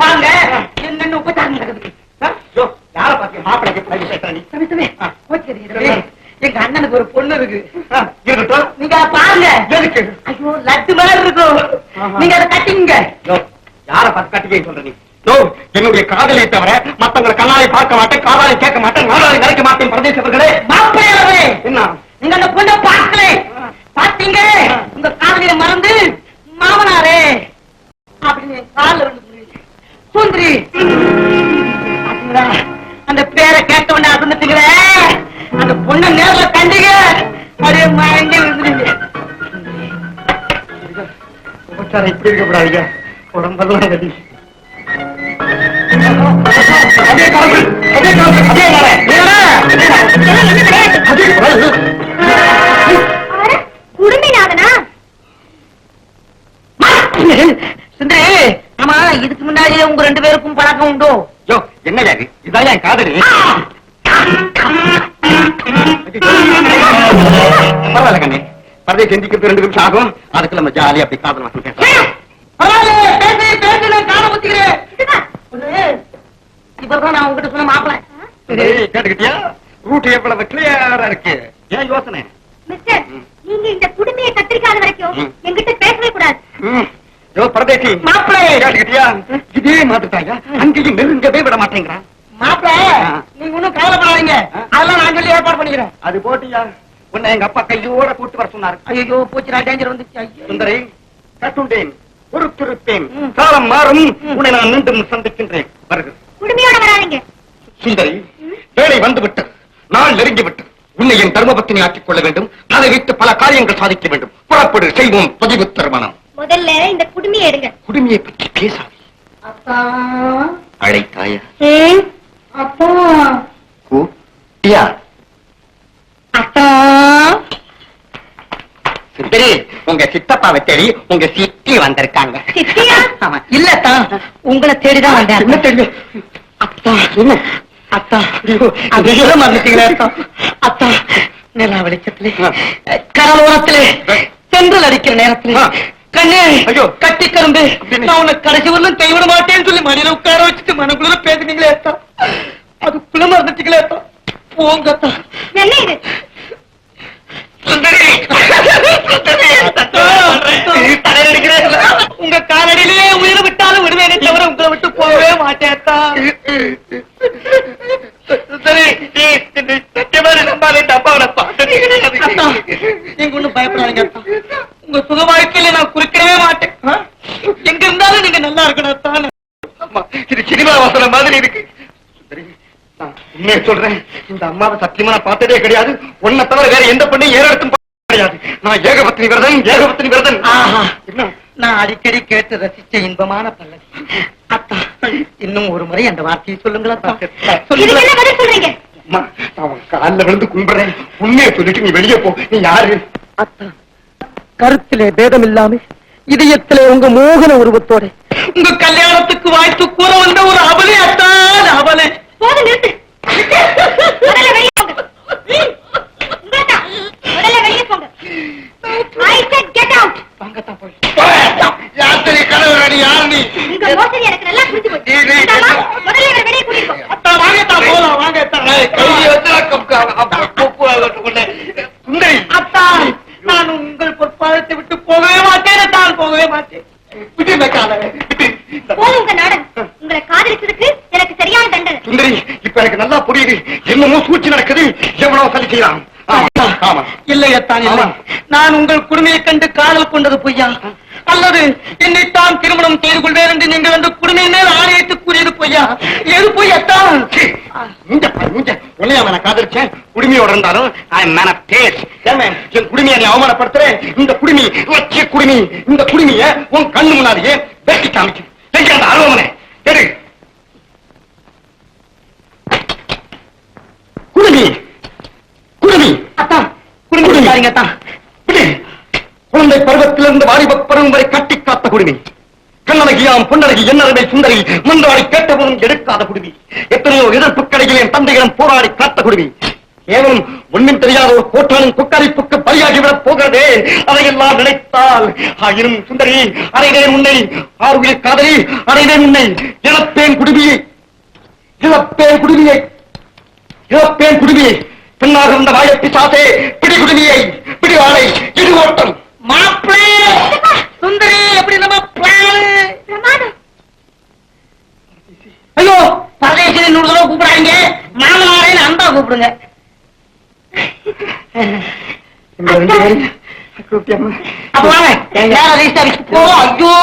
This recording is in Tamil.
பாருங்க என்னன்னு உபச்சாரம் நடக்குது. யார பாத்தியா மாப்பிள்ளை எங்க அண்ணனுக்கு ஒரு பொண்ணு இருக்கு. நீங்க பாருங்க. ஐயோ லட்டு மாதிரி இருக்கும். நீங்க அதை கட்டிங்க. யார பார்த்து கட்டிக்க சொல்ற நீ? என்னுடைய காதலை தவிர மத்தவங்களை கண்ணாலை பார்க்க மாட்டேன், காதாலை கேட்க மாட்டேன், நாடாலை நினைக்க மாட்டேன். பிரதேசவர்களே மாப்பிள்ளையாவே என்ன நீங்க அந்த பொண்ணை பார்க்கல பாத்தீங்க. உங்க காதலிய மறந்து மாமனாரே அப்படின்னு காலில் வந்து சுந்தரி பாத்தீங்களா? அந்த பேரை கேட்ட உடனே அசந்துட்டுங்கிற அந்த பொண்ணை நேர்ல கண்டிங்க அப்படியே மயங்கி விழுந்துருங்க. இப்படி இருக்கக்கூடாதுங்க, உடம்பெல்லாம் கட்டி குடும்பினாதனா சுந்தரி. ஆமா, இதுக்கு முன்னாடியே உங்க 2 பேருக்கும் பழக்கம் உண்டோ? என்ன யாரு இதான் என் காதலி. பரவாயில்ல கண்ணே, பரதை செஞ்சுக்கிறது 2 நிமிஷம் ஆகும். அதுக்கு நம்ம ஜாலியா அப்படி காதல் வாசம் பேசலாம். இவர்தான் நான் உங்ககிட்ட சொன்ன மாப்பிள்ளை. கேட்டுக்கிட்டியா? ரூட் எவ்வளவு கிளியரா இருக்கு. ஏன் யோசனை? மிஸ்டர், நீங்க இந்த குடுமையை கத்திரிக்காத வரைக்கும் என்கிட்ட பேசவே கூடாது. பரதேசி மாப்பிள்ளை கேட்டுக்கிட்டியா? இதே மாத்துட்டாங்க, அங்கேயும் நெருங்கவே விட மாட்டேங்கிறான். மாப்பிள்ளை நீங்க ஒண்ணும் கவலைப்படாதீங்க, அதெல்லாம் நான் சொல்லி ஏற்பாடு பண்ணிக்கிறேன். அது போட்டியா? உன்னை எங்க அப்பா கையோட கூட்டு வர சொன்னாரு. ஐயோ போச்சுடா, டேஞ்சர் வந்துச்சு. சுந்தரி கட்டுண்டேன், பொறுத்திருப்பேன், காலம் மாறும், உன்னை நான் மீண்டும் சந்திக்கின்றேன். வருகிறது. குடுமையோட வராதீங்க. சுந்தரி, வேலை வந்து விட்டது, நான் நெருங்கி விட்டது. உன்னை என் தர்மபத்தினி ஆக்கிக் கொள்ள வேண்டும். அதை வைத்து பல காரியங்கள் சாதிக்க வேண்டும். புறப்படு, செய்வோம் பதிவு திருமணம். முதல்ல இந்த குடுமையை எடுங்க. குடுமையை பற்றி பேசாது. அப்பா அழைத்தாயா? அப்பா கூட்டியா? அப்பா சுந்தரி, உங்க சித்தப்பாவை தேடி உங்க சித்தி வந்திருக்காங்க. இல்லத்தா, உங்களை தேடிதான் வந்தேன். என்ன தெரியும்? அத்தா என்ன அத்தா மறந்துட்டீங்களா? அத்தா நிலா வெளிச்சத்திலே கடலோரத்திலே சென்றல் அடிக்கிற நேரத்திலே கண்ணே ஐயோ கட்டி கரும்பு, நான் உன்னை கடைசி வரலும் கைவிட மாட்டேன்னு சொல்லி மடியில உட்கார வச்சுட்டு மனக்குள்ள பேசுனீங்களே அத்தா, அதுக்குள்ள மறந்துட்டீங்களே அத்தா. போங்கத்தா. என்ன இது? உங்க காலடியிலே உயிரை விட்டாலும் விடுவேனே தவிர உங்களை விட்டு போகவே மாட்டேத்தா. நீங்க ஒண்ணும் பயப்படாதீங்க. உங்க சுக வாழ்க்கையில நான் குறுக்கவே மாட்டேன். எங்க இருந்தாலும் நீங்க நல்லா இருக்கணும். இது சினிமா வசனம் மாதிரி இருக்கு. உண்மையை சொல்றேன், இந்த அம்மாவை சத்தியமா நான் பார்த்ததே கிடையாது. உன்னை தவிர வேற எந்த பொண்ணையும் ஏறெடுத்தும் கிடையாது. நான் ஏகபத்தினி விரதன், ஏகபத்தினி விரதன். நான் அடிக்கடி கேட்டு ரசிச்ச இன்பமான பல்லவி. அத்தா, இன்னும் ஒரு முறை அந்த வார்த்தையை சொல்லுங்களா? சொல்றீங்க? காலில் விழுந்து கும்பிடுறேன், உண்மையை சொல்லிட்டு நீ வெளியே போ. நீ யாரு? அத்தா, கருத்திலே பேதம் இல்லாம இதயத்திலே உங்க மோகன உருவத்தோட உங்க கல்யாணத்துக்கு வாழ்த்து கூற வந்த ஒரு அவளே அத்தான். அவளே போது நிறுத்து. முதல்ல வெளியே போங்க. முதல்ல வெளியே போங்க. I said get out. வாங்கத்தான் போய். யாத்திரை கலவரடி யார் நீ? உங்க மோசடி எனக்கு நல்லா புரிஞ்சு போச்சு. முதல்ல வெளியே கூட்டிட்டு போ. அத்தா வாங்கத்தான் போலாம், வாங்கத்தான். கையை வச்சு சுந்தரி அத்தா, நான் உங்கள் பொற்பாதத்தை விட்டு போகவே மாட்டேன். நான் போகவே மாட்டேன். உங்க நாடகம் உங்களை காதலிச்சதுக்கு எனக்கு சரியான தண்டனை. சுந்தரி, இப்ப எனக்கு நல்லா புரியுது. என்னமோ சூழ்ச்சி நடக்குது. எவ்வளவு சரி செய்யலாம். இல்லையத்தான் இல்லை. நான் உங்கள் குடுமையை கண்டு காதல் கொண்டது பொய்யா, அல்லது என்னைத்தான் திருமணம் செய்து கொள்வேன் என்று நீங்கள் அந்த குடுமையின் மேல் ஆணையிட்டு கூறியது பொய்யா? எது பொய்யத்தான்? உன்னையா நான் காதலிச்சேன். குடுமையோட இருந்தாலும் என் குடுமையை நீ அவமானப்படுத்துறேன். இந்த குடுமி லட்சிய குடுமி, இந்த குடுமிய உன் கண்ணு முன்னாடியே வெட்டி காமிக்கும். அந்த அருவமனை எடு. குடுமி குடுமி அத்தா, குடுமி தான். குழந்தை பருவத்திலிருந்து வாலிப பருவம் வரை கட்டி காத்த குடுமி. கண்ணழகியாம் பொன்னழகி என்னரவை சுந்தரி மன்றாடி கேட்டவனும் எடுக்காத குடுமி. எத்தனையோ எதிர்ப்பு கடையில் என் தந்தையிடம் போராடி காத்த குடுமி. கேவலம் ஒன்றும் தெரியாத ஒரு கோட்டானின் கொக்கரிப்புக்கு பலியாகிவிடப் போகிறதே. அதையெல்லாம் நினைத்தால் ஆயினும் சுந்தரி, அறைவேன் உன்னை. ஆறுயிர் காதலி, அறைவேன் உன்னை. இழப்பேன் குடுமியை, இழப்பேன் குடுமியை, இழப்பேன் குடுமியை. பெண்ணாக இருந்த வாய பிசாசே, பிடி குடுமியை, பிடி வாளை, இடு ஓட்டம். மாப்பிளே சுந்தரி, எப்படி நம்ம பிளான்? பிரமாதம். ஐயோ, பரதேசி நூறு தடவை கூப்பிடாதீங்க. மாமனாரேன்னு அன்பா கூப்பிடுங்க. இந்த ரெண்டு பேரும் கூப்பிட்டியம்மா. அப்ப வாங்க, நேரா ரெஜிஸ்டர் ஆபீஸ்க்கு போவோம். ஐயோ